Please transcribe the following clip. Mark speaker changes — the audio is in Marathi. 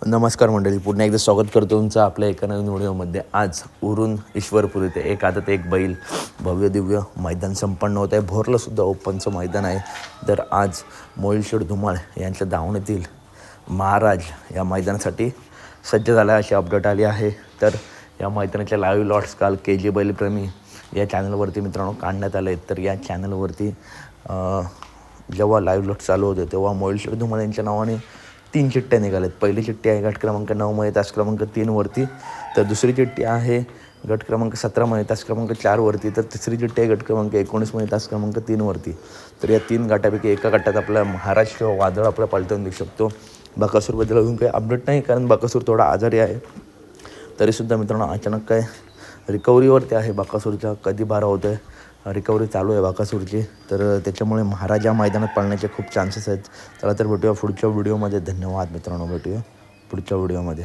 Speaker 1: नमस्कार मंडळी, पुन्हा एकदा स्वागत करतो तुमचं आपल्या एका नवीन व्हिडिओमध्ये. आज उरून ईश्वरपूर इथे एक आदत एक बैल भव्य दिव्य मैदान संपन्न होत आहे. भोरलासुद्धा ओपनचं मैदान आहे. तर आज मोहिलशेठ धुमाळ यांच्या दावणीतील महाराज या मैदानासाठी सज्ज झाला अशी अपडेट आली आहे. तर या मैदानाच्या लाईव्ह लॉट्स काल KG बैलप्रेमी या चॅनलवरती मित्रांनो काढण्यात आले. तर या चॅनलवरती जेव्हा लाईव्ह लॉट चालू होते तेव्हा मोहिलशेठ धुमाळ यांच्या नावाने 3 चिठ्ठ्या निघाल्यात. पहिली चिठ्ठी आहे गट क्रमांक 9 मध्ये तास क्रमांक 3 वरती. तर दुसरी चिठ्ठी आहे गट क्रमांक 17 मध्ये तास क्रमांक 4 वरती. तर तिसरी चिठ्ठी आहे गट क्रमांक 19 मध्ये तास क्रमांक 3 वरती. तर या 3 गटापैकी एका गटात आपला महाराज किंवा वादळ आपला पलटवून देऊ शकतो. बकासूरबद्दल अजून काही अपडेट नाही, कारण बकासूर थोडा आजारी आहे. तरीसुद्धा मित्रांनो अचानक काय रिकव्हरीवरती आहे बकासूरच्या. कधी बारा होतं आहे, रिकव्हरी चालू आहे बकासूरची. तर त्याच्यामुळे महाराज या मैदानात पळण्याचे खूप चान्सेस आहेत. चला तर भेटूया पुढच्या व्हिडिओमध्ये. धन्यवाद मित्रांनो, भेटूया पुढच्या व्हिडिओमध्ये.